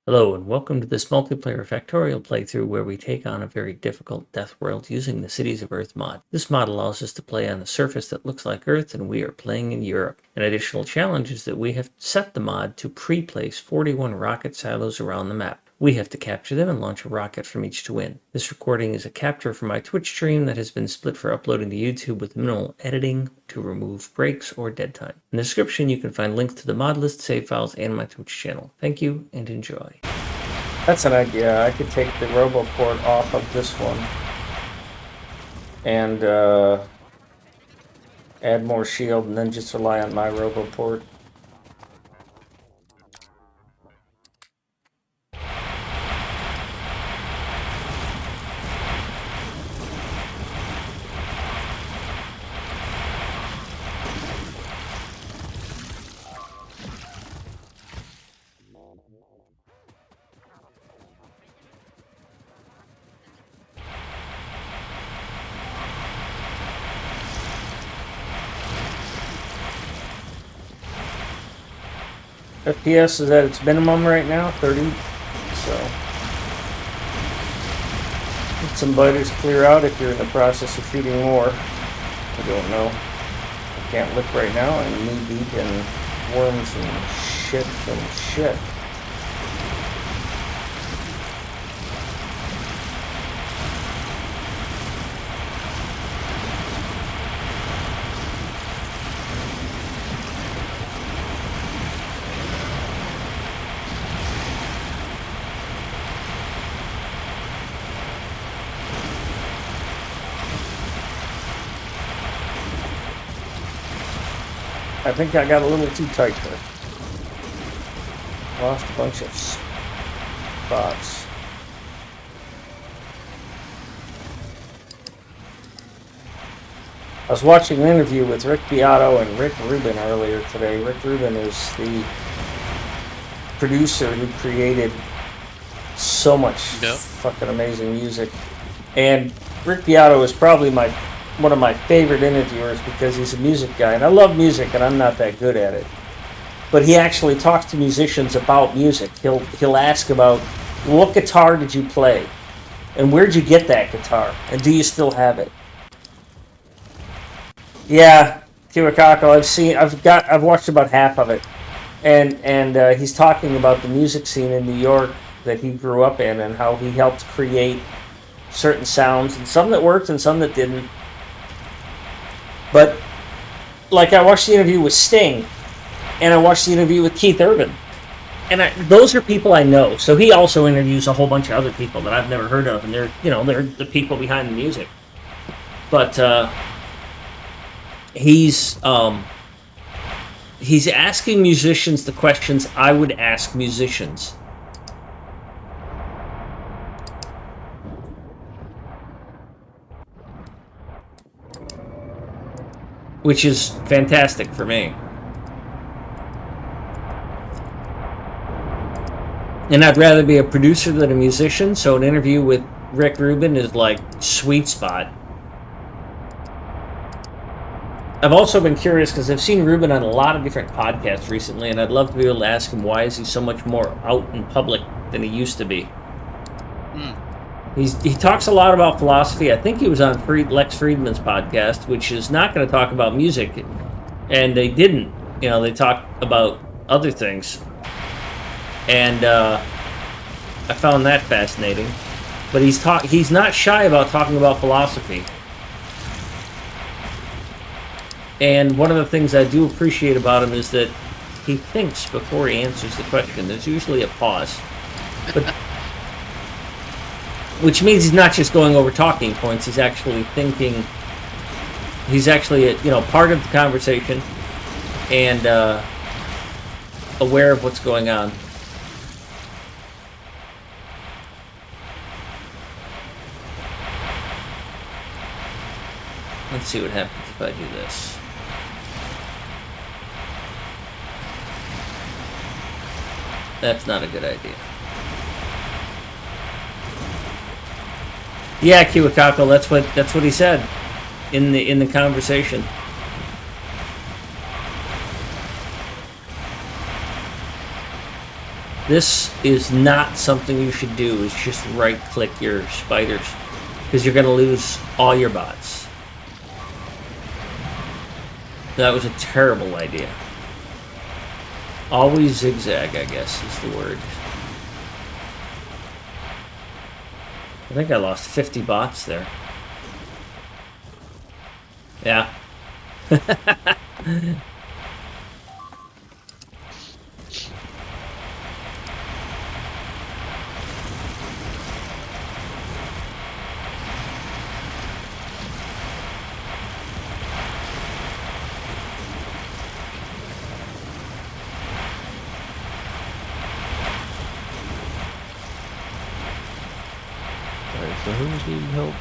Hello and welcome to this multiplayer factorial playthrough where we take on a very difficult DeathWorld using the Cities of Earth mod. This mod allows us to play on a surface that looks like Earth, and we are playing in Europe. An additional challenge is that we have set the mod to pre-place 41 rocket silos around the map. We have to capture them and launch a rocket from each to win. This recording is a capture from my Twitch stream that has been split for uploading to YouTube with minimal editing to remove breaks or dead time. In the description you can find links to the mod list, save files, and my Twitch channel. Thank you and enjoy. That's an idea. I could take the RoboPort off of this one and add more shield and then just rely on my RoboPort. FPS is at its minimum right now, 30. So let some biters clear out if you're in the process of shooting more. I don't know. I can't look right now. I'm knee deep in worms and shit and shit. I think I got a little too tight there. Lost a bunch of spots. I was watching an interview with Rick Beato and Rick Rubin earlier today. Rick Rubin is the producer who created so much fucking amazing music. And Rick Beato is probably one of my favorite interviewers because he's a music guy, and I love music and I'm not that good at it. But he actually talks to musicians about music. He'll ask about, what guitar did you play? And where'd you get that guitar? And do you still have it? Yeah, Kiwakako, I've watched about half of it. And he's talking about the music scene in New York that he grew up in and how he helped create certain sounds, and some that worked and some that didn't. But, like, I watched the interview with Sting, and I watched the interview with Keith Urban. And those are people I know. So he also interviews a whole bunch of other people that I've never heard of, and they're the people behind the music. But he's asking musicians the questions I would ask musicians. Which is fantastic for me. And I'd rather be a producer than a musician, so an interview with Rick Rubin is like sweet spot. I've also been curious because I've seen Rubin on a lot of different podcasts recently, and I'd love to be able to ask him why is he so much more out in public than he used to be. He talks a lot about philosophy. I think he was on Lex Friedman's podcast, which is not going to talk about music, and they didn't. They talked about other things, and I found that fascinating. But he's not shy about talking about philosophy. And one of the things I do appreciate about him is that he thinks before he answers the question. There's usually a pause, which means he's not just going over talking points. He's actually thinking. He's actually part of the conversation and aware of what's going on. Let's see what happens if I do this. That's not a good idea. Yeah, Kiwakako, that's what he said in the conversation. This is not something you should do, is just right-click your spiders. Because you're going to lose all your bots. That was a terrible idea. Always zigzag, I guess, is the word. I think I lost 50 bots there. Yeah. Alright, so who's needing help?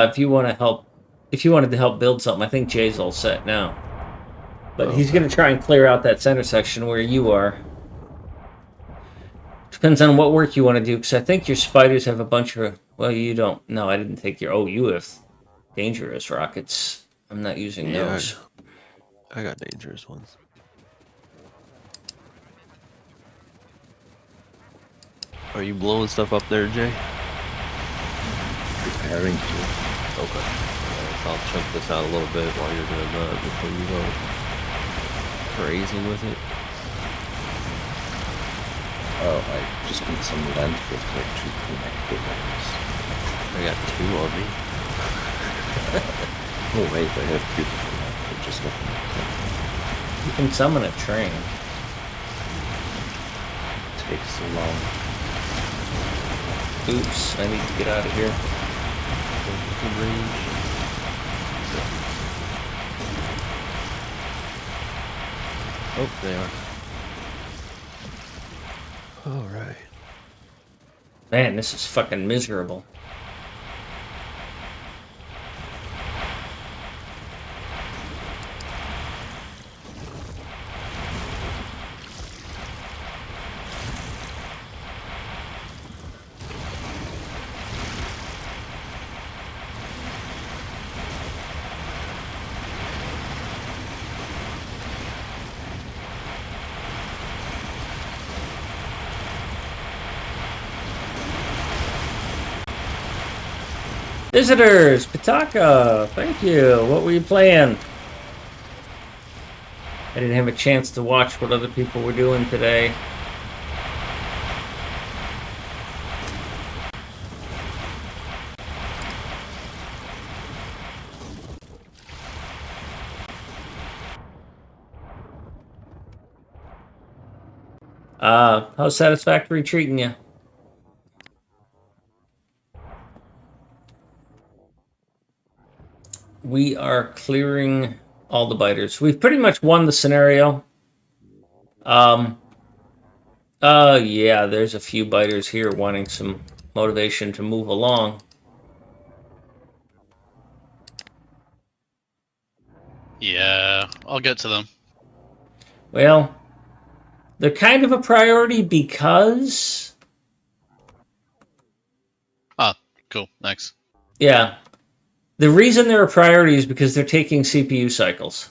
If you want to help, if you wanted to help build something, I think Jay's all set now. But he's going to try and clear out that center section where you are. Depends on what work you want to do, because I think your spiders have a bunch of... Well, you don't. No, I didn't take your... Oh, you have dangerous rockets. I'm not using those. I got dangerous ones. Are you blowing stuff up there, Jay? Preparing to. Okay. Alright, so I'll chunk this out a little bit while you're doing that before you go crazy with it. Oh, I just need some landfill to connect the wires. I got 2 on me. Oh wait, I have beautiful landfill, just let me connect. You can summon a train. It takes so long. Oops, I need to get out of here. Range. Oh, they are. Alright. Man, this is fucking miserable. Visitors! Pitaka! Thank you! What were you playing? I didn't have a chance to watch what other people were doing today. How's Satisfactory treating you? We are clearing all the biters. We've pretty much won the scenario. Yeah, there's a few biters here wanting some motivation to move along. Yeah, I'll get to them. Well, they're kind of a priority because... Ah, cool, thanks. Yeah. The reason they're a priority is because they're taking CPU cycles.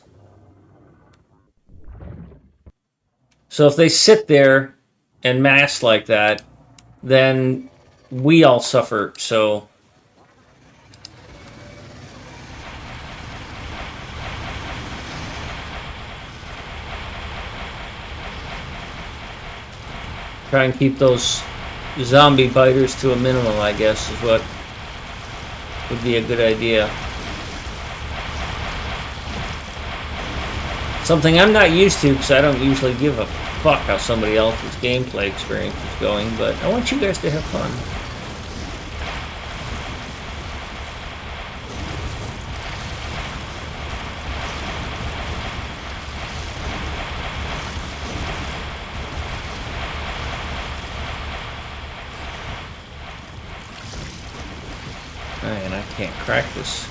So if they sit there and mass like that, then we all suffer, so... Try and keep those zombie biters to a minimum, I guess, is what would be a good idea. Something I'm not used to, because I don't usually give a fuck how somebody else's gameplay experience is going, but I want you guys to have fun. Man, I can't crack this.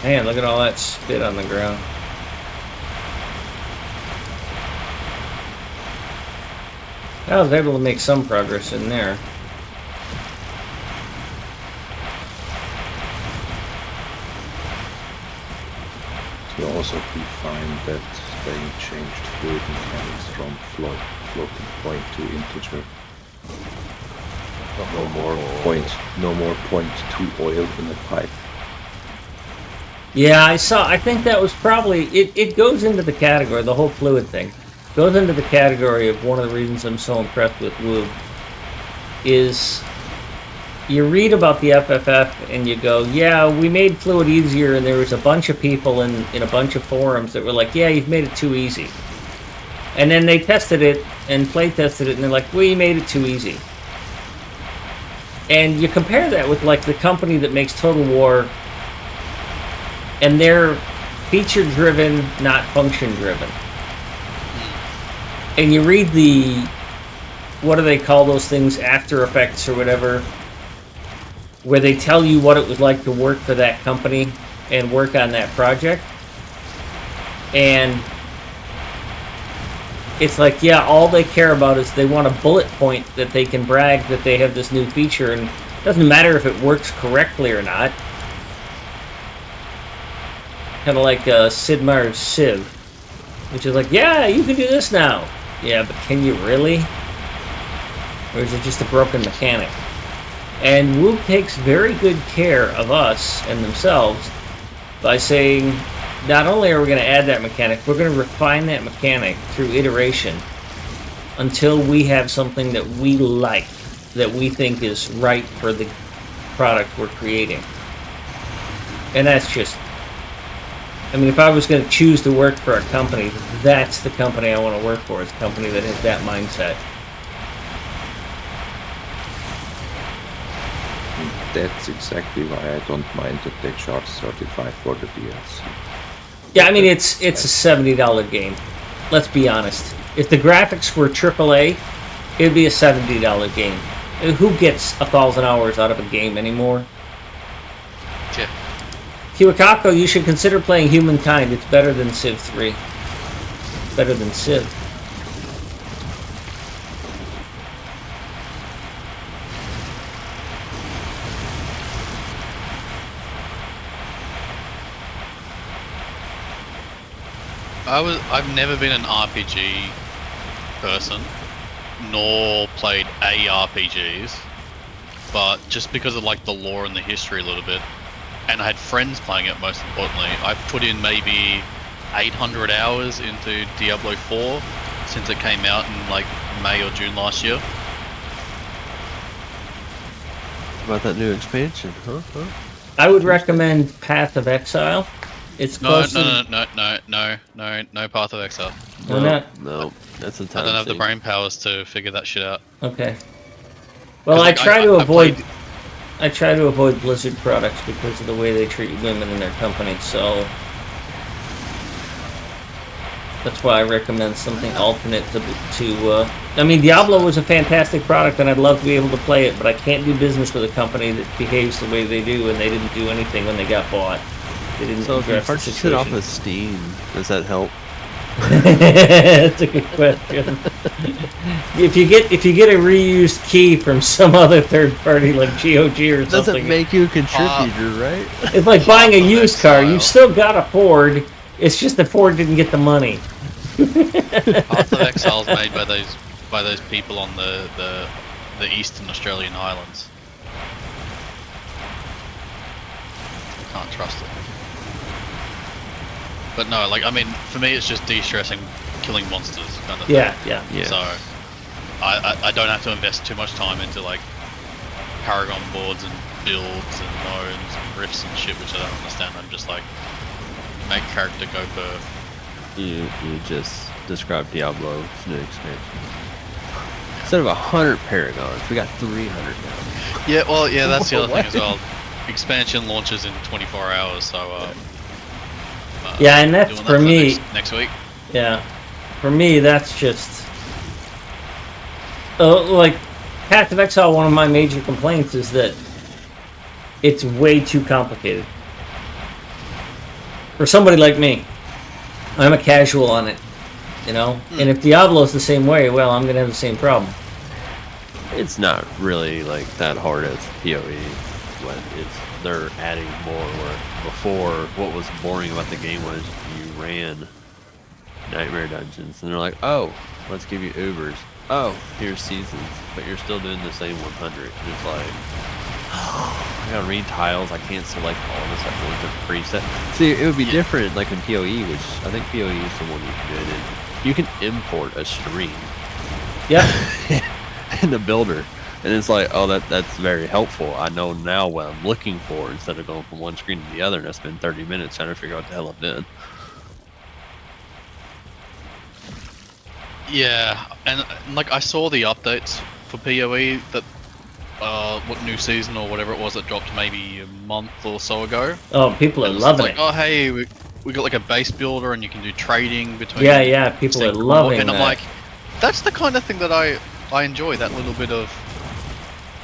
Man, look at all that spit on the ground. I was able to make some progress in there. You also be fine that they changed fluid mechanics from floating point to integer. No more point to oil in the pipe. Yeah, I think that was probably it goes into the category, the whole fluid thing goes into the category of one of the reasons I'm so impressed with Woo is you read about the FFF and you go, yeah, we made fluid easier, and there was a bunch of people in a bunch of forums that were like, yeah, you've made it too easy. And then they tested it and play tested it, and they're like, we made it too easy. And you compare that with like the company that makes Total War, and they're feature-driven, not function-driven. And you read the, what do they call those things, After Effects or whatever, where they tell you what it was like to work for that company and work on that project. And it's like, yeah, all they care about is they want a bullet point that they can brag that they have this new feature, and it doesn't matter if it works correctly or not. Kind of like Sid Meier's Civ, which is like, yeah, you can do this now. Yeah, but can you really? Or is it just a broken mechanic? And Woo takes very good care of us and themselves by saying, not only are we going to add that mechanic, we're going to refine that mechanic through iteration until we have something that we like, that we think is right for the product we're creating. And that's just, I mean, if I was going to choose to work for a company, that's the company I want to work for, is a company that has that mindset. That's exactly why I don't mind that they charge $35 for the DLC. Yeah, I mean, it's a $70 game. Let's be honest. If the graphics were AAA, it'd be a $70 game. Who gets 1,000 hours out of a game anymore? Yeah. Kiwakako, you should consider playing Humankind. It's better than Civ 3. Better than Civ. I've never been an RPG person, nor played ARPGs, but just because of like the lore and the history a little bit, and I had friends playing it most importantly, I've put in maybe 800 hours into Diablo 4 since it came out in like May or June last year. About that new expansion, huh? I would recommend Path of Exile. It's No, close no, to... no Path of Exile. Why not? No, that's a I time don't have the sink. brain powers to figure that shit out. Okay. Well, 'Cause, I like, try to I avoid... played- I try to avoid Blizzard products because of the way they treat women in their company, so... That's why I recommend something alternate to I mean, Diablo was a fantastic product, and I'd love to be able to play it, but I can't do business with a company that behaves the way they do, and they didn't do anything when they got bought. They didn't So if you address the purchase it off situation. of Steam, does that help? That's a good question. If you get a reused key from some other third party like GOG or Doesn't something, make you a contributor, right? it's like buying a Path of used car. Exile. You've still got a Ford. It's just that Ford didn't get the money. Path of Exile is made by those people on the eastern Australian islands. Can't trust it. But no, like, I mean, for me it's just de-stressing killing monsters kind of thing. Yeah. Yeah. So I don't have to invest too much time into like Paragon boards and builds and gnomes and rifts and shit, which I don't understand. I'm just like, make character go perf. You just described Diablo's new expansion. Instead of 100 Paragons, we got 300 now. Yeah, well, yeah, that's the other thing as well. Expansion launches in 24 hours, so Yeah, and that's doing for that me. next week. Yeah, for me, that's just like Path of Exile. One of my major complaints is that it's way too complicated. for somebody like me, I'm a casual on it, you know. And if Diablo's the same way, well, I'm gonna have the same problem. It's not really like that hard as PoE when they're adding more. Where before, what was boring about the game was you ran nightmare dungeons, and they're like, oh, let's give you Ubers. Oh, here's seasons, but you're still doing the same 100. And it's like, I gotta read tiles. I can't select all of this at once. Preset. See, it would be different like in PoE, which I think PoE is the one you can do it in. You can import a stream. Yeah. In the builder, and it's like, oh, that's very helpful. I know now what I'm looking for instead of going from one screen to the other, and I spend 30 minutes trying to figure out what the hell I'm doing. Yeah, and like I saw the updates for PoE that what new season or whatever it was that dropped maybe a month or so ago. Oh, people are It was loving like, it. oh hey, we got like a base builder and you can do trading between. Yeah, people are loving and that. I'm like, that's the kind of thing that I enjoy. That little bit of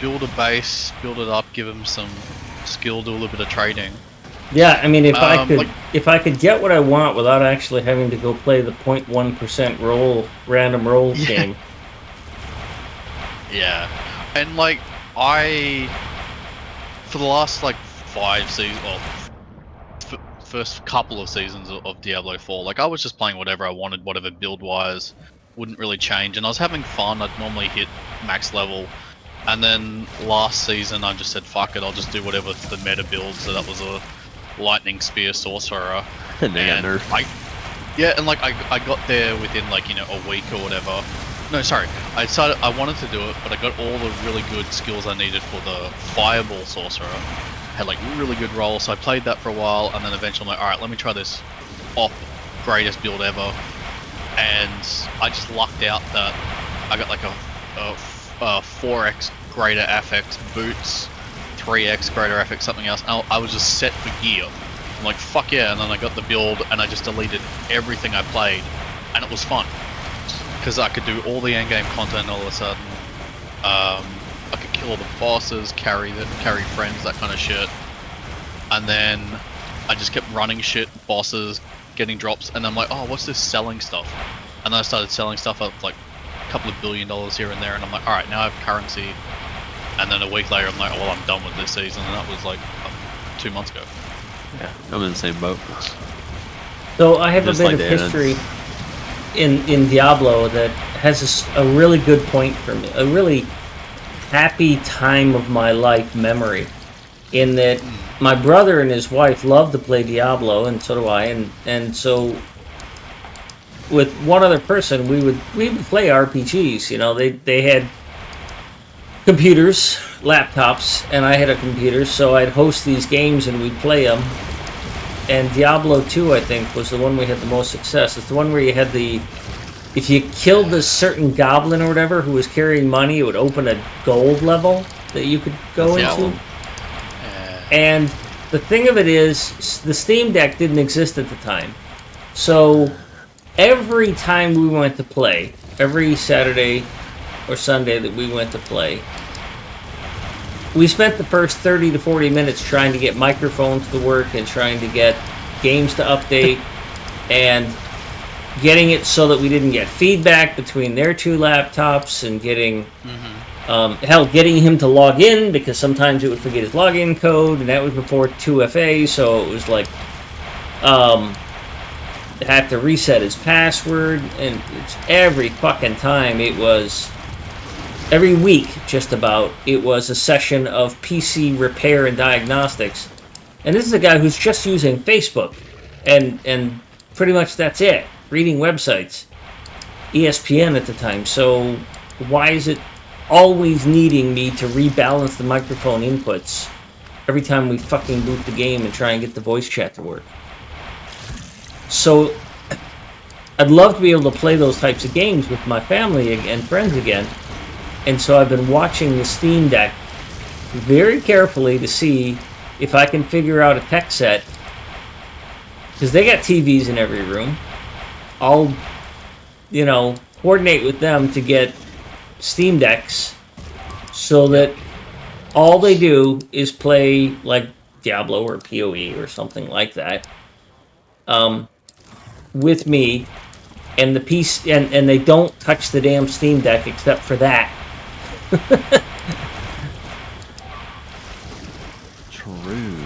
build a base, build it up, give them some skill, do a little bit of trading. Yeah, I mean, if like- I could get what I want without actually having to go play the 0.1% random roll game. Yeah, and like for the last like 5 seasons, well, first couple of seasons of Diablo 4, like I was just playing whatever I wanted, whatever build wise, wouldn't really change, and I was having fun. I'd normally hit max level, and then last season I just said fuck it, I'll just do whatever the meta build. So that was a lightning spear sorcerer, And they got nerfed. I got there within like, you know, a week or whatever. No, sorry, I wanted to do it, but I got all the really good skills I needed for the fireball sorcerer. Had like really good rolls, so I played that for a while, and then eventually I'm like, alright, let me try this greatest build ever. And I just lucked out that I got like a 4x greater FX boots, 3x greater FX something else. And I was just set for gear. I'm like, fuck yeah, and then I got the build and I just deleted everything I played, and it was fun. Because I could do all the endgame content all of a sudden. I could kill all the bosses, carry friends, that kind of shit. And then I just kept running shit, bosses, getting drops, and I'm like, oh, what's this selling stuff? And then I started selling stuff up like a couple of $1 billion here and there, and I'm like, alright, now I have currency. And then a week later I'm like, oh, well, I'm done with this season, and that was like 2 months ago. Yeah, I'm in the same boat. So I have Just a bit like of the history in Diablo that has a really good point for me, a really happy time of my life memory, in that my brother and his wife loved to play Diablo, and so do I, and so with one other person we would play RPGs. You know, they had computers, laptops, and I had a computer, so I'd host these games and we'd play them. And Diablo 2, I think, was the one we had the most success. It's the one where you had if you killed this certain goblin or whatever who was carrying money, it would open a gold level that you could go into. And the thing of it is, the Steam Deck didn't exist at the time. So every time we went to play, every Saturday or Sunday that we went to play, we spent the first 30 to 40 minutes trying to get microphones to work and trying to get games to update and getting it so that we didn't get feedback between their two laptops, and getting getting him to log in, because sometimes it would forget his login code, and that was before 2FA, so it was like had to reset his password, and it's every fucking time it was. Every week, just about, it was a session of PC repair and diagnostics. And this is a guy who's just using Facebook. And pretty much that's it. Reading websites. ESPN at the time. So why is it always needing me to rebalance the microphone inputs every time we fucking boot the game and try and get the voice chat to work? So I'd love to be able to play those types of games with my family and friends again. And so I've been watching the Steam Deck very carefully to see if I can figure out a tech set. Because they got TVs in every room. I'll, coordinate with them to get Steam Decks so that all they do is play like Diablo or PoE or something like that. with me, and the piece, and they don't touch the damn Steam Deck except for that. True.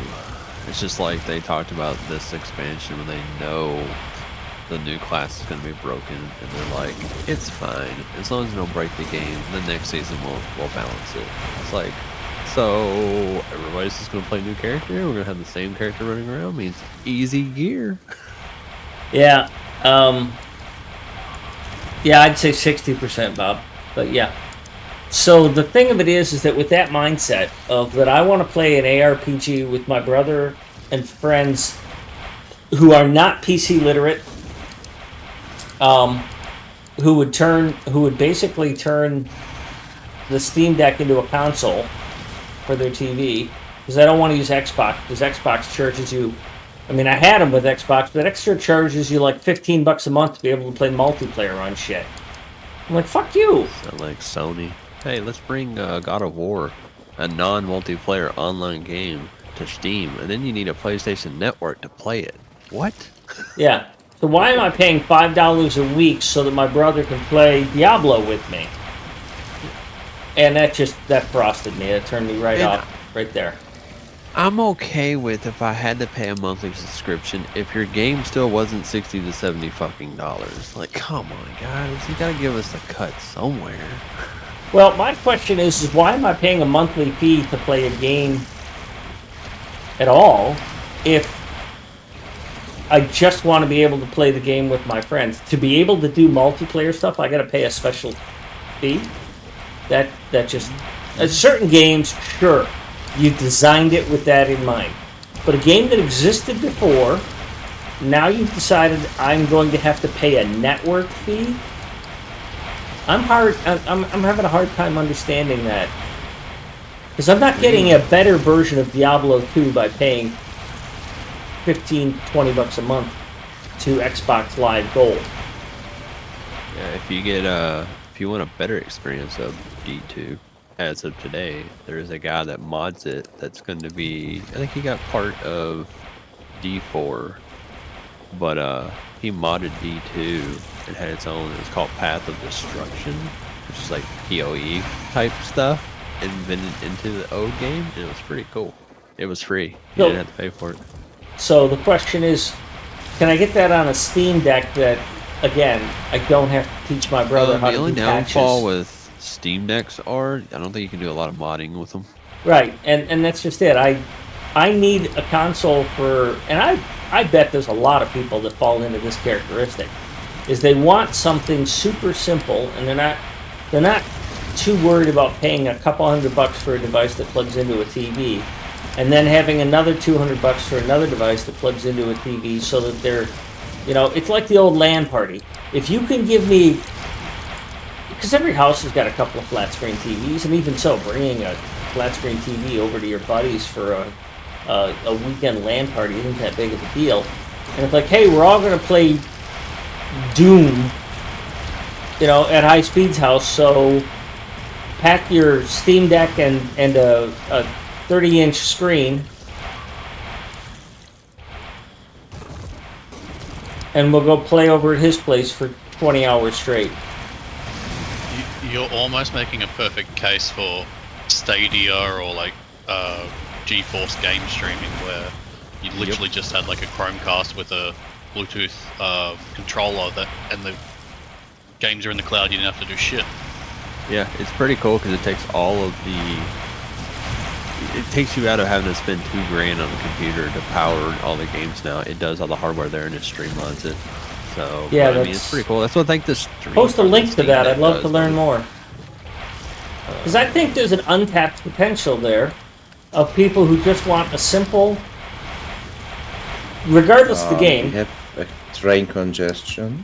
It's just like they talked about this expansion when they know the new class is going to be broken, and they're like, it's fine. As long as you don't break the game, the next season we'll balance it. It's like, so everybody's just going to play a new character? We're going to have the same character running around? Means easy gear. Yeah. Yeah, I'd say 60%, Bob. But yeah. So the thing of it is that with that mindset of that I want to play an ARPG with my brother and friends who are not PC literate, who would basically turn the Steam Deck into a console for their TV, because I don't want to use Xbox, because Xbox charges you. I mean, I had them with Xbox, but extra charges you like $15 a month to be able to play multiplayer on shit. I'm like, fuck you. Sound like Sony. Hey, let's bring God of War, a non-multiplayer online game, to Steam, and then you need a PlayStation Network to play it. What? Yeah. So why am I paying $5 a week so that my brother can play Diablo with me? And that frosted me. It turned me right off, right there. I'm okay with if I had to pay a monthly subscription if your game still wasn't $60 to $70 fucking dollars. Like, come on, guys, you gotta give us a cut somewhere. Well, my question is why am I paying a monthly fee to play a game at all if I just want to be able to play the game with my friends? To be able to do multiplayer stuff, I got to pay a special fee. That just certain games, sure, you designed it with that in mind. But a game that existed before, now you've decided I'm going to have to pay a network fee. I'm having a hard time understanding that, because I'm not getting a better version of Diablo 2 by paying $15-20 a month to Xbox Live Gold. Yeah, if you want a better experience of D2, as of today, there is a guy that mods it that's going to be, I think he got part of D4, but he modded D2 and had its own. It's called Path of Destruction, which is like PoE type stuff invented into the old game, and it was pretty cool. It was free. You didn't have to pay for it. So the question is, can I get that on a Steam Deck that, again, I don't have to teach my brother how to do patches? The only downfall with Steam Decks are, I don't think you can do a lot of modding with them. Right, and that's just it. I need a console for, and I bet there's a lot of people that fall into this characteristic, is they want something super simple, and they're not too worried about paying a couple $100 for a device that plugs into a TV, and then having another $200 for another device that plugs into a TV, so that they're, it's like the old LAN party. If you can give me, because every house has got a couple of flat screen TVs, and even so, bringing a flat screen TV over to your buddies for a weekend LAN party isn't that big of a deal. And it's like, hey, we're all going to play Doom, at High Speed's house, so pack your Steam Deck and a 30-inch screen, and we'll go play over at his place for 20 hours straight. You're almost making a perfect case for Stadia or like GeForce game streaming, where you literally just had like a Chromecast with a Bluetooth controller and the games are in the cloud. You didn't have to do shit. Yeah, it's pretty cool because it takes it takes you out of having to spend $2,000 on the computer to power all the games now. It does all the hardware there and it streamlines it. So yeah, I mean, it's pretty cool. That's what I think this stream. Post a link to that. I'd love to learn more. Because I think there's an untapped potential there of people who just want a simple, regardless of the game. We have a train congestion.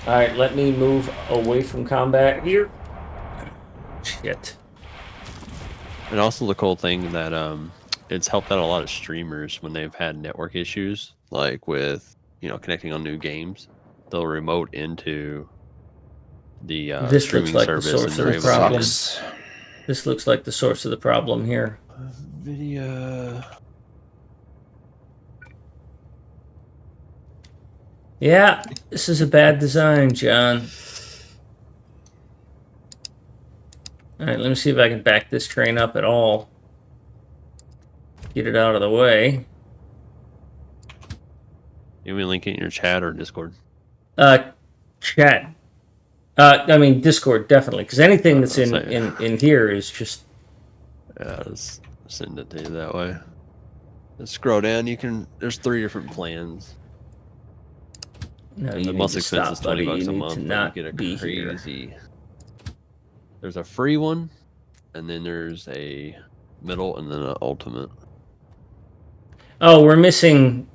Alright, let me move away from combat here. Shit. And also the cool thing that it's helped out a lot of streamers when they've had network issues, like with connecting on new games. They'll remote into the This streaming looks like service, the source and of they're the able problem. to This looks like the source of the problem here. video. Yeah, this is a bad design, John. Alright, let me see if I can back this train up at all. Get it out of the way. You mean link it in your chat or Discord? Chat. I mean, Discord, definitely. Because anything that's I'll say. in here is just... Yeah, just send it to you that way. Just scroll down. There's 3 different plans. No, And you the need most to expensive stop, is $20 buddy. You a need month. to But not you get a be here. crazy. There's a free one, and then there's a middle, and then an ultimate. Oh, we're missing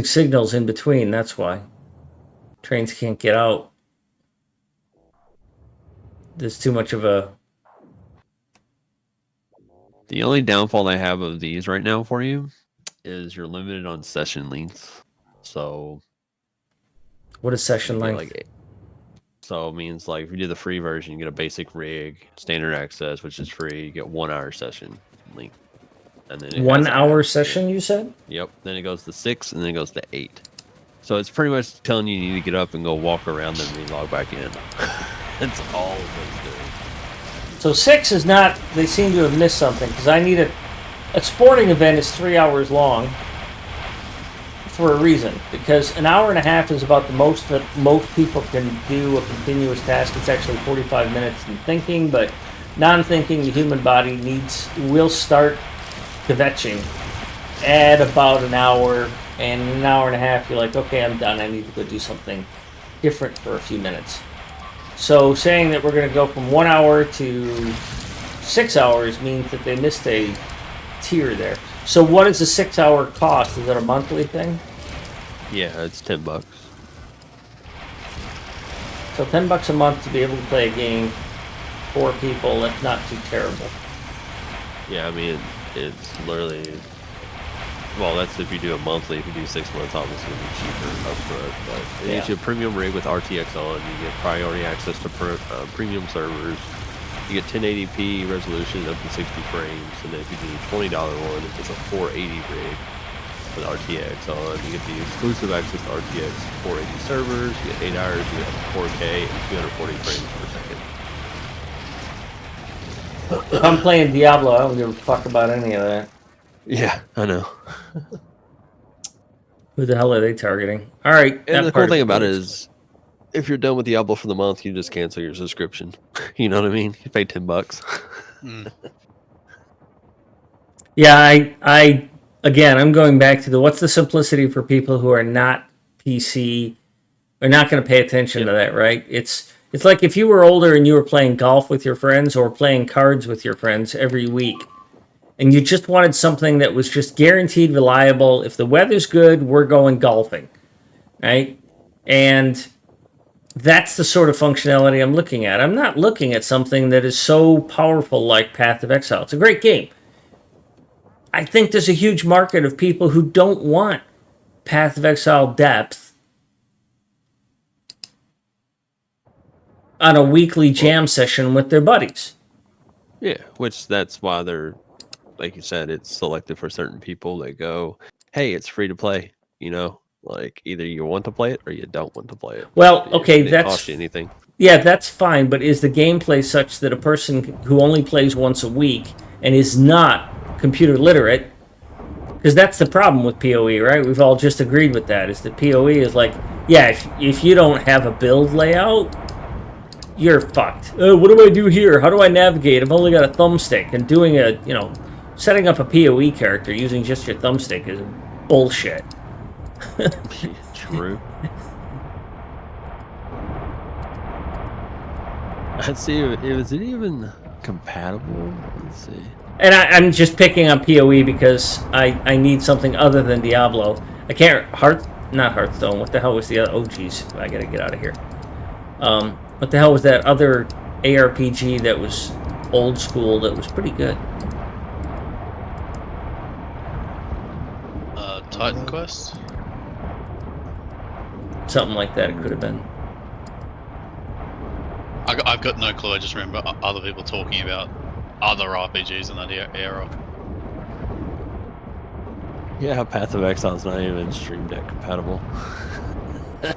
signals in between, that's why. Trains can't get out. There's too much of a... The only downfall I have of these right now for you is you're limited on session length. So What is session you get length? so it means like if you do the free version, you get a basic rig, standard access, which is free. You get 1 hour session length, and then it 1 has hour apps. session, you said? Yep. Then it goes to 6, and then it goes to 8. So it's pretty much telling you need to get up and go walk around and then log back in. That's all it's doing. So 6 is not. They seem to have missed something because I need a sporting event is 3 hours long for a reason. Because an hour and a half is about the most that most people can do a continuous task. It's actually 45 minutes in thinking, but non-thinking, the human body will start kvetching at about an hour, and in an hour and a half you're like, okay, I'm done. I need to go do something different for a few minutes. So saying that we're going to go from 1 hour to 6 hours means that they missed a tier there. So what is the 6 hour cost? Is it a monthly thing? Yeah, it's $10. So $10 a month to be able to play a game for people. That's not too terrible. Yeah, I mean, it's literally... Well, that's if you do it monthly. If you do 6 months, obviously it'll be cheaper upfront. But it gives you a premium rig with RTX on. You get priority access to premium servers. You get 1080p resolution up to 60 frames. And then if you do the $20 one, it's a 480 rig with RTX on. You get the exclusive access to RTX 480 servers. You get 8 hours. You get 4K and 240 frames per second. If I'm playing Diablo, I don't give a fuck about any of that. Yeah, I know. Who the hell are they targeting? All right. And the cool thing about it is, if you're done with Diablo for the month, you just cancel your subscription. You know what I mean? You pay $10. Yeah, I again, I'm going back to what's the simplicity for people who are not PC, are not going to pay attention to that, right? It's like if you were older and you were playing golf with your friends or playing cards with your friends every week, and you just wanted something that was just guaranteed reliable. If the weather's good, we're going golfing, right? And that's the sort of functionality I'm looking at. I'm not looking at something that is so powerful like Path of Exile. It's a great game. I think there's a huge market of people who don't want Path of Exile depth on a weekly jam session with their buddies. Yeah, which that's why they're, like you said, it's selected for certain people that go, hey, it's free to play. You know, like either you want to play it or you don't want to play it. Well, okay, it didn't that's cost you anything. Yeah, that's fine, but is the gameplay such that a person who only plays once a week and is not computer literate, because that's the problem with PoE, right? We've all just agreed with that, is that PoE is like, yeah, if you don't have a build layout, you're fucked. What do I do here? How do I navigate? I've only got a thumbstick, and doing setting up a PoE character using just your thumbstick is bullshit. True. Let's see, is it even compatible? Let's see. And I'm just picking on PoE because I need something other than Diablo. I can't... Not Hearthstone. What the hell was the other... Oh, geez. I gotta get out of here. What the hell was that other ARPG that was old school that was pretty good? Titan Quest? Something like that it could have been. I've got no clue. I just remember other people talking about other RPGs in that era. Yeah, Path of Exile's not even Stream Deck compatible. I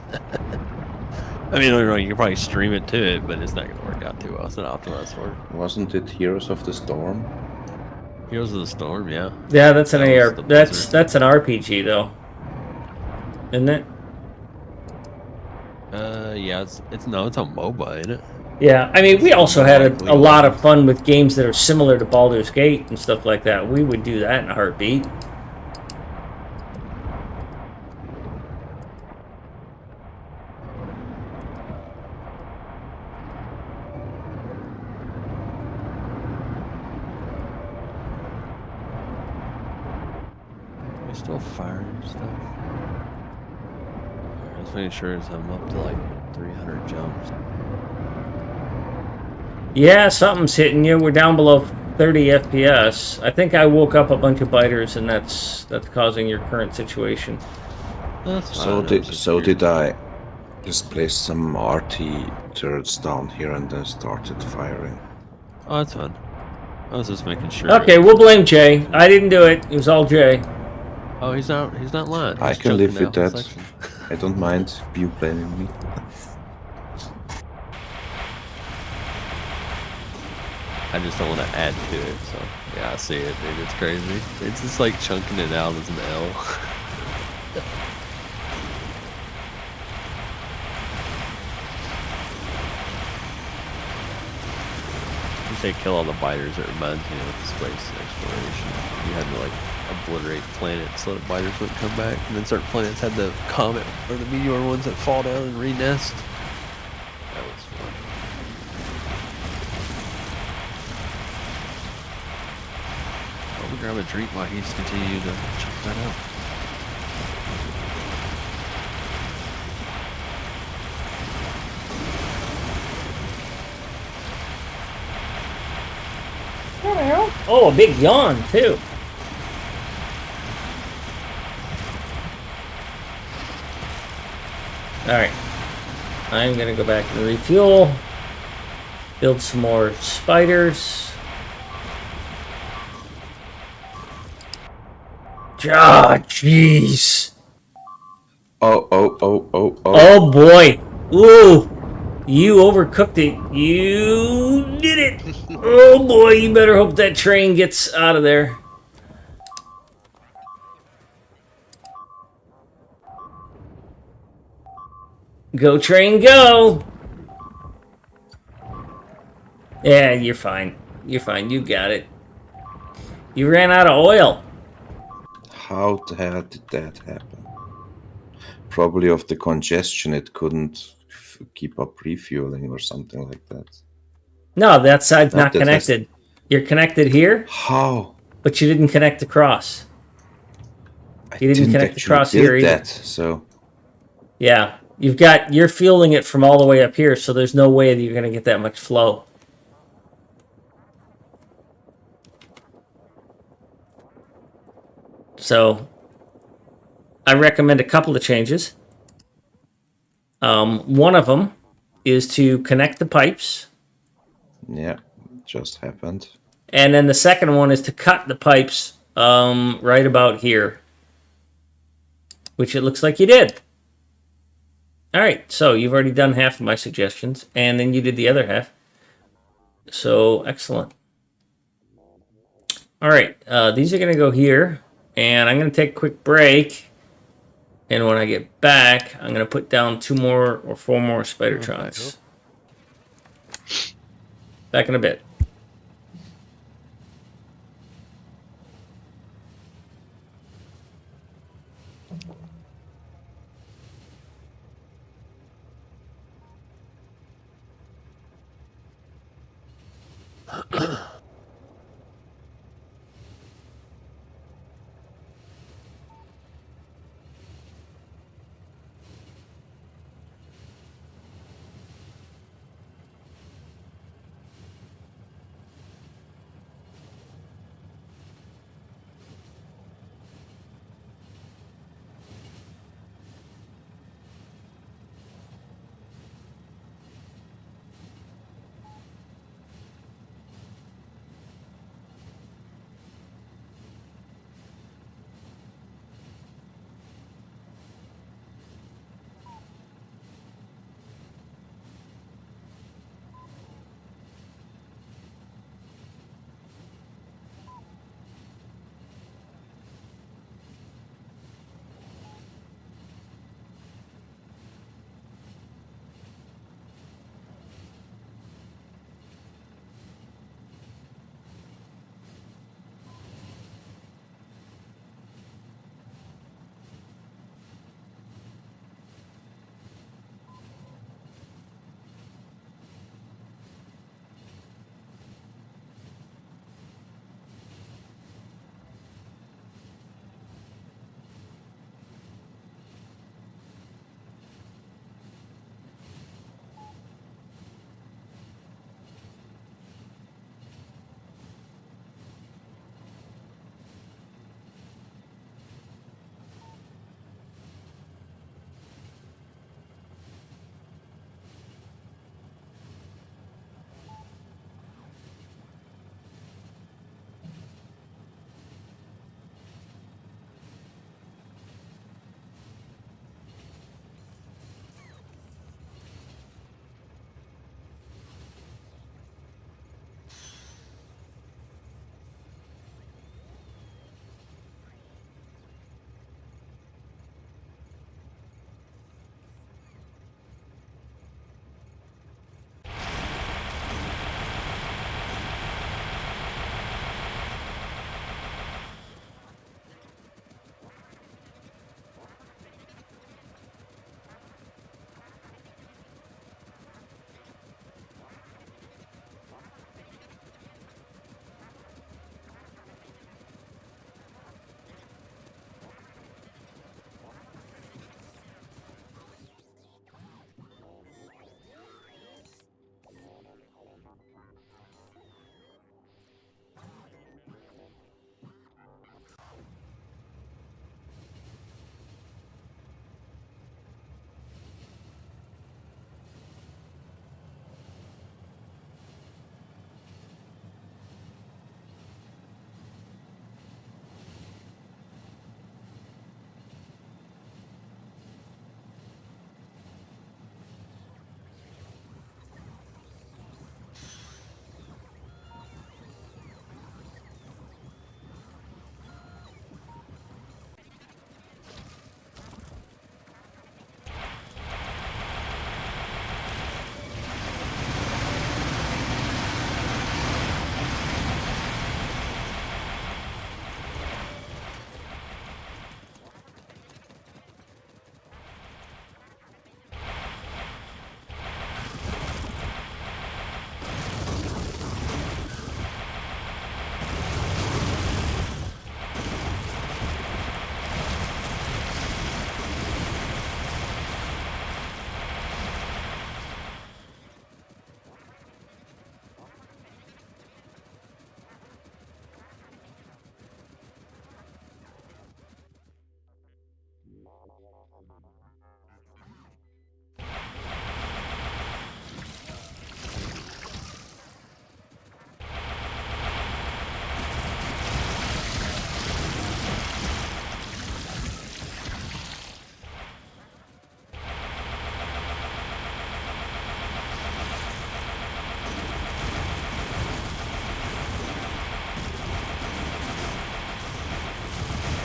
mean, don't get me wrong, you can probably stream it to it, but it's not going to work out too well. It's not optimized for it. Wasn't it Heroes of the Storm? Heroes of the Storm, yeah. Yeah, that's an That was AR. the That's Blizzard. an RPG though, isn't it? Yeah, it's no, it's on MOBA, ain't it? Yeah, I mean, we It's also more had like a League of lot of Legends. fun with games that are similar to Baldur's Gate and stuff like that. We would do that in a heartbeat. Are we still firing stuff? Alright, let's make sure I'm up to like 300 jumps. Yeah, something's hitting you. We're down below 30 FPS. I think I woke up a bunch of biters, and that's causing your current situation. That's fine. So I did was just so curious. did I. Just placed some RT turrets down here and then started firing. Oh, that's fine. I was just making sure. Okay, we'll blame Jay. I didn't do it. It was all Jay. Oh, he's not lying. I He's can live chunking with down the that. section. I don't mind you blaming me. I just don't want to add to it, so yeah, I see it, dude. It's crazy. It's just like chunking it out as an L. You say kill all the biters, it reminds me of space exploration. You had to like obliterate planets so that biters wouldn't come back, and then certain planets had the comet or the meteor ones that fall down and re-nest. That was fun. I'll grab a drink while he's continuing to check that out. Oh, a big yawn, too. Alright. I'm gonna go back and refuel. Build some more spiders. Ah, jeez. Oh. Oh boy. Ooh. You overcooked it. You did it. Oh boy, you better hope that train gets out of there. Go train, go. Yeah, you're fine. You're fine. You got it. You ran out of oil. How the hell did that happen? Probably of the congestion, it couldn't keep up refueling or something like that. No, that side's Not not that has. connected. You're connected here, How? but you didn't connect across. I You didn't connect actually across here build either. that, so Yeah, you're fueling it from all the way up here, so there's no way that you're gonna get that much flow. So, I recommend a couple of changes. One of them is to connect the pipes, yeah, just happened. and then the second one is to cut the pipes right about here, which it looks like you did. All right, so you've already done half of my suggestions, and then you did the other half. So, excellent. All right, these are going to go here, and I'm going to take a quick break. And when I get back, I'm going to put down 2 more or 4 more Spidertrons. Back in a bit.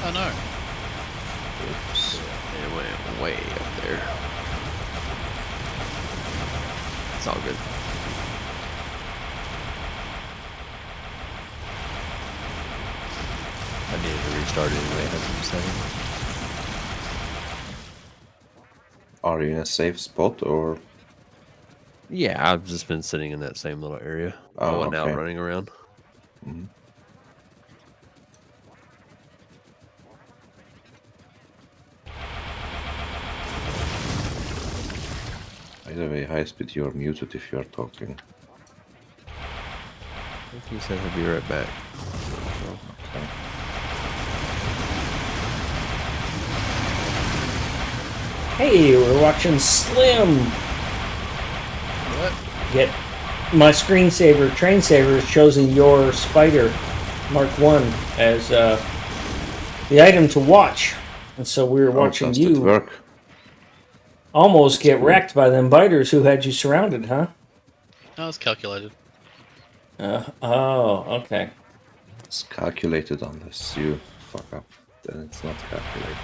Oh no. Oops. It went way up there. It's all good. I needed to restart anyway. It hasn't setting. Are you in a safe spot or? Yeah, I've just been sitting in that same little area. I Oh, wasn't out okay. running around. Mhm. By the way, high speed, you're muted if you're talking. I think he said he'll be right back. So, Okay. Hey, we're watching Slim What? get my screensaver, train saver has chosen your Spider Mark 1 as the item to watch. And so we were watching Does it you work? almost That's get cool. wrecked by them biters who had you surrounded, huh? No, it's calculated. Oh, okay. It's calculated unless you fuck up. Then it's not calculated.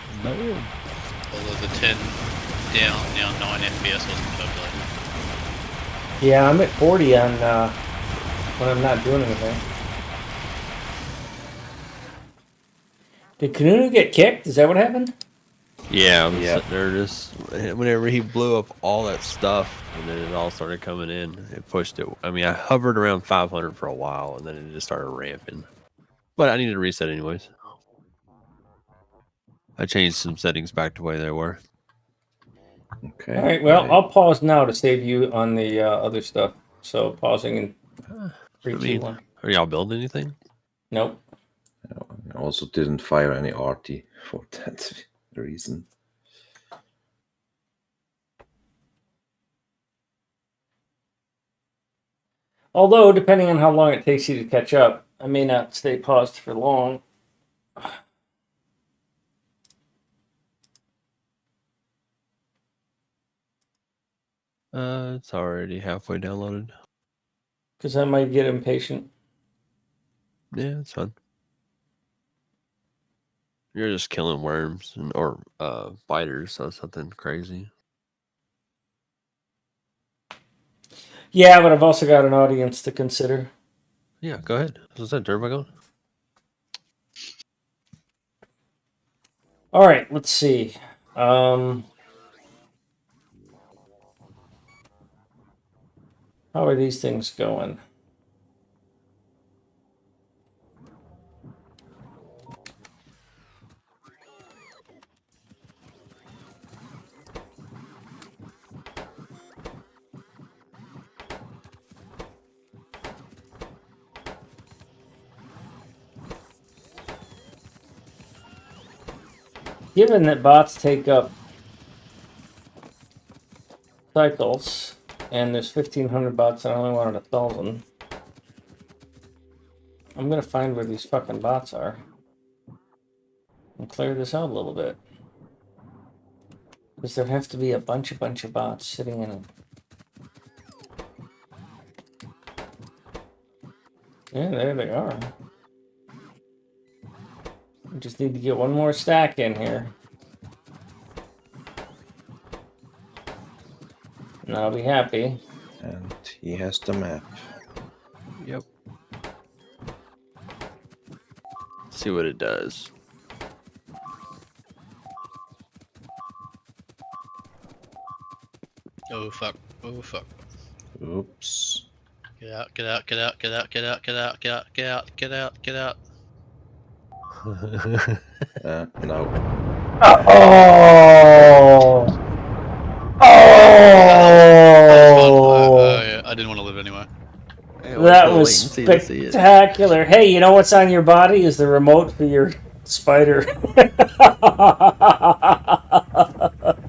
Although the 10 down, now 9 FPS wasn't calculated. Yeah, I'm at 40 on when I'm not doing anything. Did Kanunu get kicked? Is that what happened? yeah, I'm Yeah. sitting there just whenever he blew up all that stuff, and then it all started coming in. It pushed it. I mean, I hovered around 500 for a while, and then it just started ramping. But I needed to reset anyways. I changed some settings back to the way they were. Okay. All right, well, I- I'll pause now to save you on the other stuff. So pausing in I 3, 2, mean, 1. are y'all building anything? Nope. I also didn't fire any RT for that reason. Although, depending on how long it takes you to catch up, I may not stay paused for long. It's already halfway downloaded. Because I might get impatient. Yeah, it's fun. You're just killing worms or biters, so it's nothing crazy. Yeah, but I've also got an audience to consider. Yeah, go ahead. What's that? Everybody going? All right, let's see. How are these things going? Given that bots take up cycles, and there's 1,500 bots and I only wanted 1,000, I'm gonna find where these fucking bots are and clear this out a little bit. Because there have to be a bunch of bots sitting in it. Yeah, there they are. We just need to get one more stack in here. And I'll be happy. And he has the map. Yep. See what it does. Oh fuck. Oh fuck. Oops. Get out, get out, get out, get out, get out, get out, get out, get out, get out, get out. No. Oh! Oh! Yeah, I didn't want to live anyway. That was spectacular. Hey, you know what's on your body is the remote for your spider.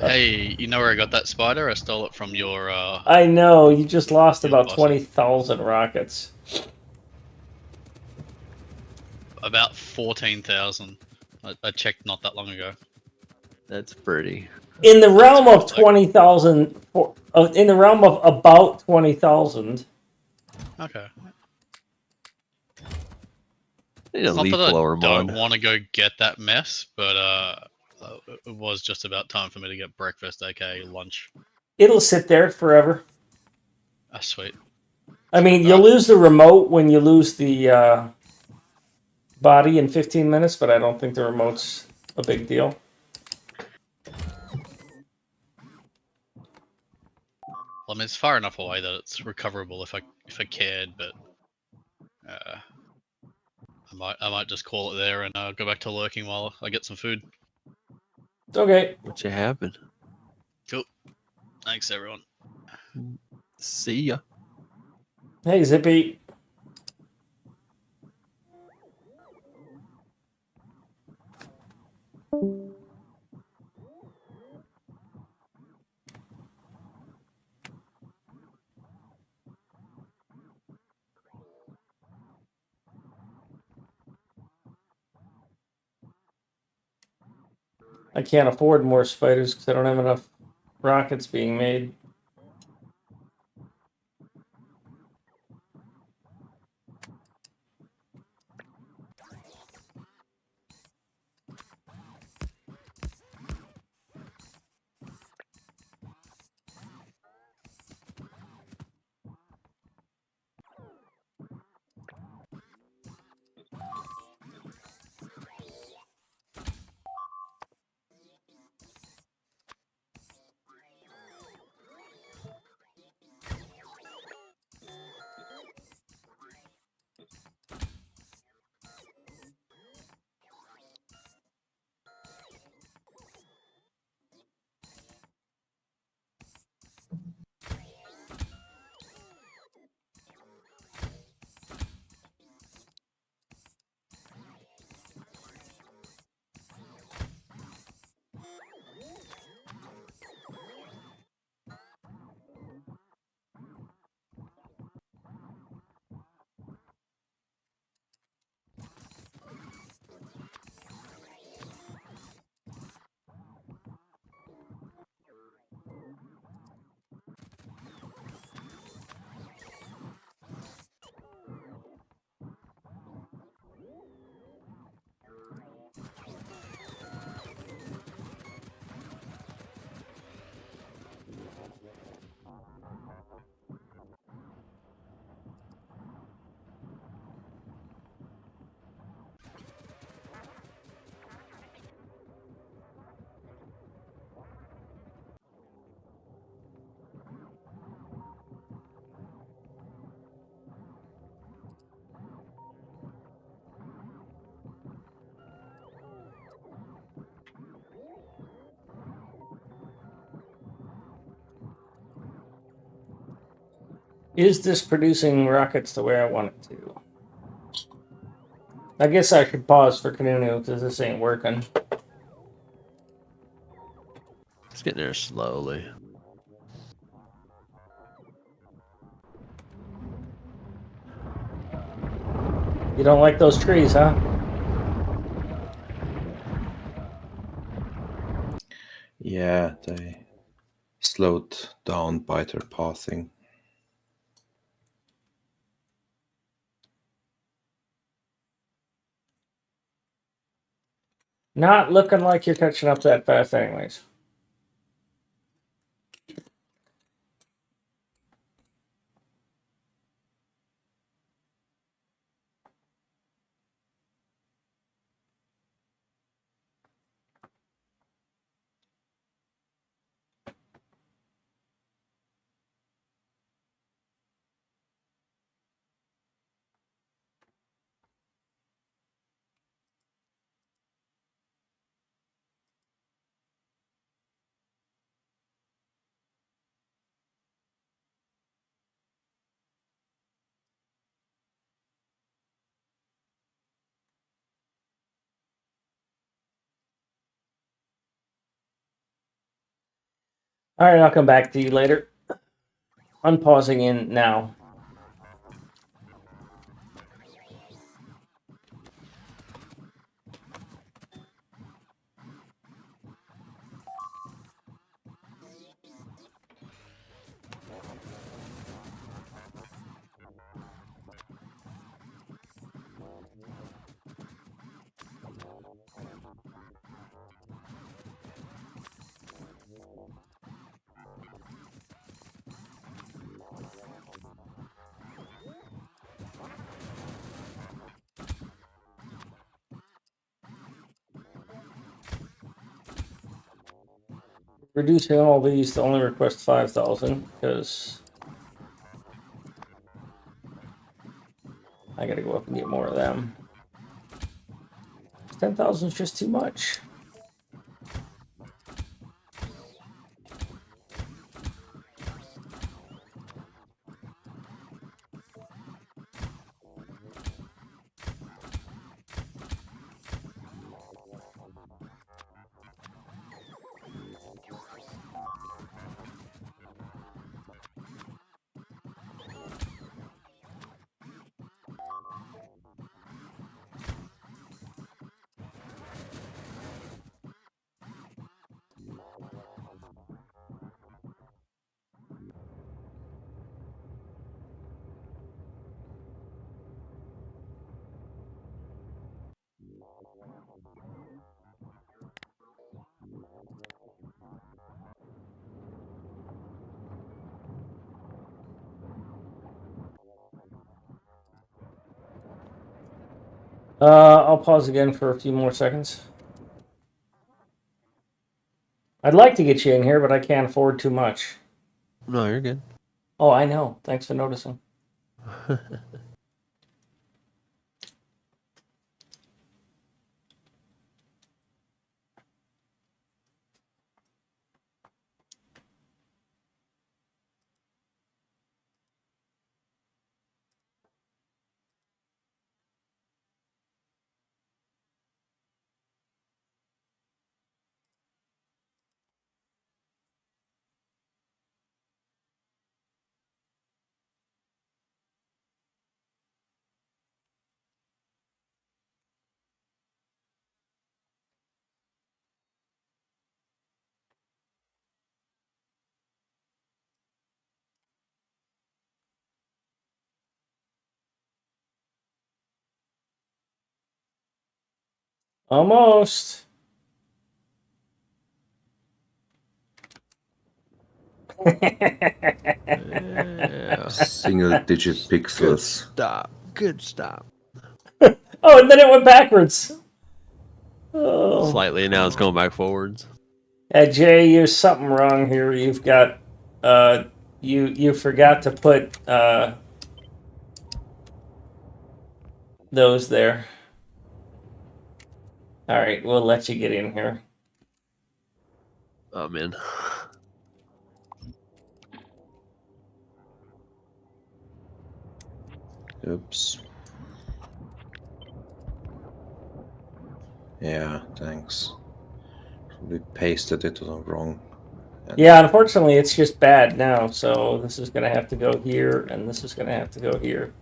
Hey, you know where I got that spider? I stole it from your I know, you just lost Your about boss. 20,000 rockets. about 14,000. I checked not that long ago. That's pretty. In the realm of 20,000, in the realm of about 20,000. Okay. Need a It's not leaf that I blower don't mod. want to go get that mess, but it was just about time for me to get breakfast, aka lunch. It'll sit there forever. Ah, sweet. I mean, you'll lose the remote when you lose the body in 15 minutes, but I don't think the remote's a big deal. Well, I mean, it's far enough away that it's recoverable if I cared, but I might just call it there and go back to lurking while I get some food. Okay. What you having? Cool. Thanks, everyone. See ya. Hey, Zippy. I can't afford more spiders because I don't have enough rockets being made. Is this producing rockets the way I want it to? I guess I should pause for Kanunu because this ain't working. It's getting there slowly. You don't like those trees, huh? Yeah, they slowed down by their pathing. Not looking like you're catching up that fast, anyways. All right, I'll come back to you later. Unpausing in now. reducing all these to only request 5,000 because I gotta go up and get more of them. 10,000 is just too much. I'll pause again for a few more seconds. I'd like to get you in here, but I can't afford too much. No, you're good. Oh, I know. Thanks for noticing. Almost. Yeah. Single-digit Good pixels. stop. Good stop. Oh, and then it went backwards. Oh. Slightly, now it's going back forwards. Jay, there's something wrong here. You've got, you forgot to put those there. All right, we'll let you get in here. Oh, man. Oops. Yeah, thanks. We pasted it wrong. Yeah, unfortunately, it's just bad now. So this is gonna have to go here, and this is gonna have to go here.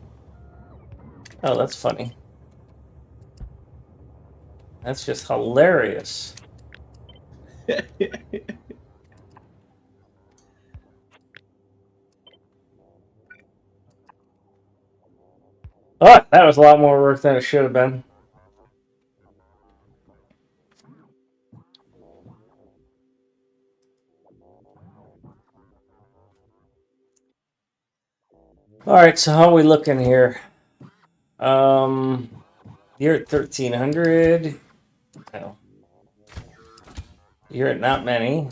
Oh, that's funny. That's just hilarious. Oh, that was a lot more work than it should have been. All right, so how are we looking here? You're at 1,300. Oh. You're at not many.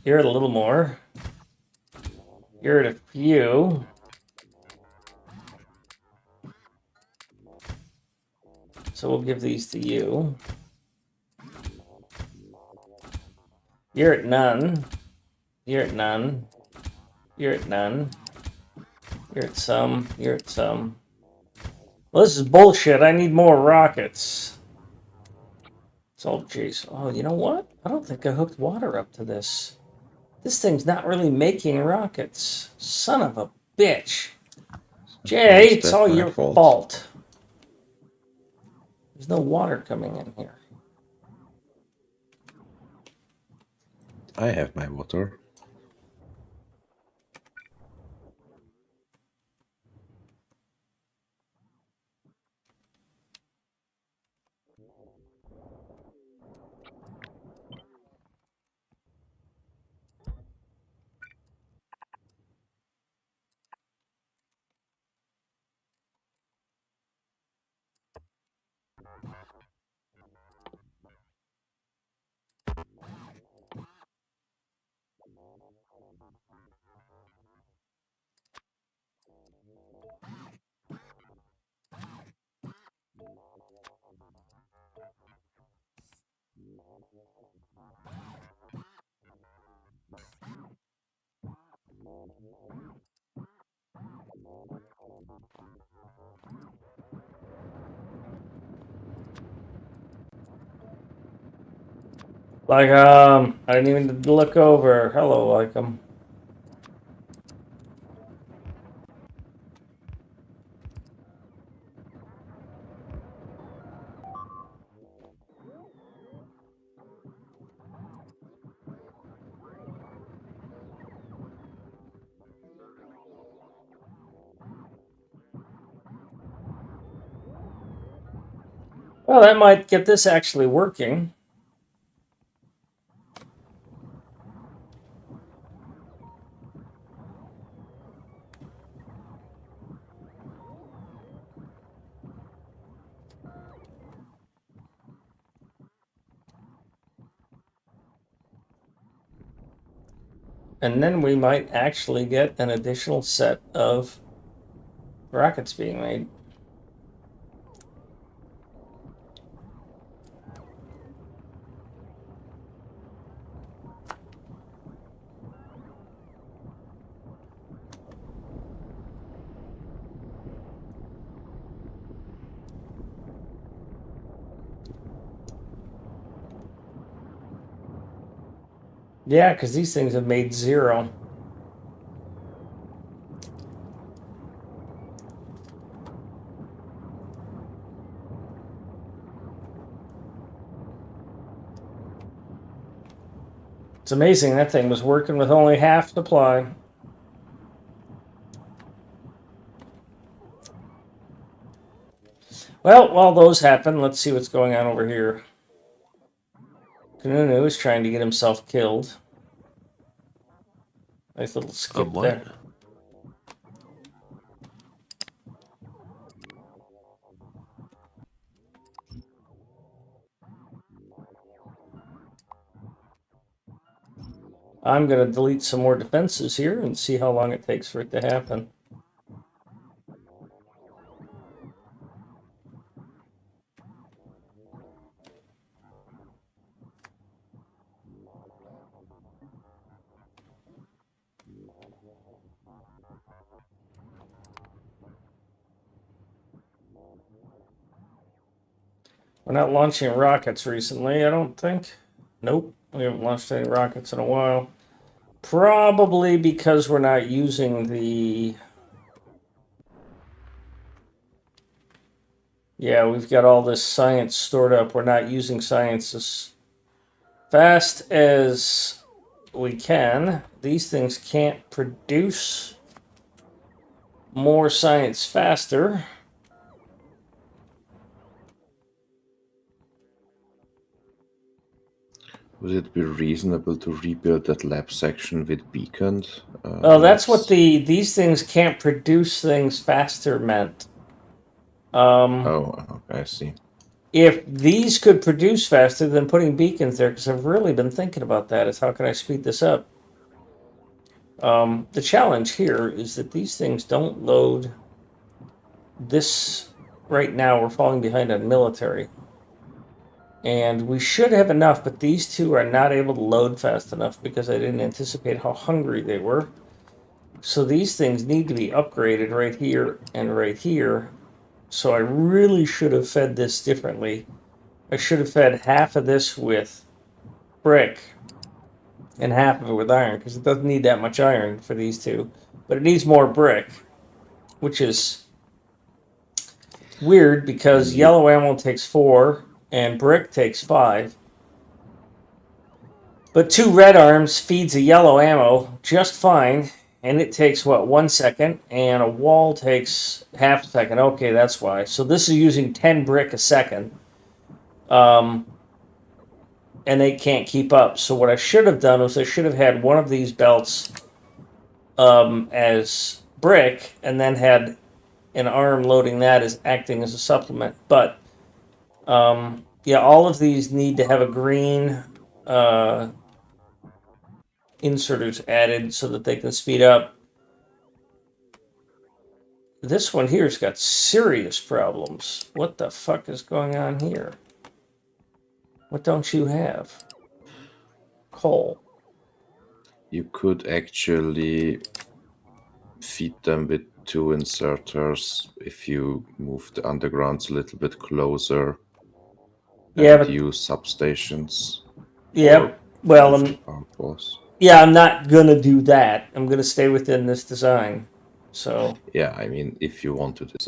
You're at a little more. You're at a few. So we'll give these to you. You're at none. You're at none. You're at none. You're at some. You're at some. Well, this is bullshit. I need more rockets. It's all Jason. Oh, you know what? I don't think I hooked water up to this. This thing's not really making rockets. Son of a bitch. Jay, it's all your fault. There's no water coming in here. I have my water. Like, I didn't even look over. Hello, like, Well, that might get this actually working. And then we might actually get an additional set of rockets being made. Yeah, because these things have made 0. It's amazing that thing was working with only half supply. Well, while those happen, let's see what's going on over here. Kanunu is trying to get himself killed. Nice little skip What? there. I'm going to delete some more defenses here and see how long it takes for it to happen. We're not launching rockets recently, I don't think. Nope, we haven't launched any rockets in a while. Probably because we're not using the... Yeah, we've got all this science stored up. We're not using science as fast as we can. These things can't produce more science faster. Would it be reasonable to rebuild that lab section with beaconed? Oh, that's what labs? these things can't produce things faster meant. Oh, okay, I see. If these could produce faster, then putting beacons there, because I've really been thinking about that, is how can I speed this up? The challenge here is that these things don't load this. Right now, we're falling behind on military. And we should have enough, but these two are not able to load fast enough because I didn't anticipate how hungry they were. So these things need to be upgraded right here and right here. So I really should have fed this differently. I should have fed half of this with brick and half of it with iron, because it doesn't need that much iron for these two. But it needs more brick, which is weird because Yep. yellow ammo takes 4 and brick takes 5. But 2 red arms feeds a yellow ammo just fine, and it takes, what, 1 second, and a wall takes half a second. Okay, that's why. So this is using 10 brick a second, and they can't keep up. So what I should have done was I should have had one of these belts as brick, and then had an arm loading that as acting as a supplement. But yeah, all of these need to have a green inserters added so that they can speed up. This one here's got serious problems. What the fuck is going on here? What don't you have? Coal. You could actually feed them with 2 inserters if you move the undergrounds a little bit closer Yeah, and but use substations. Yep. Well, boss. yeah, I'm not gonna do that. I'm gonna stay within this design. So Yeah, I mean, if you want to design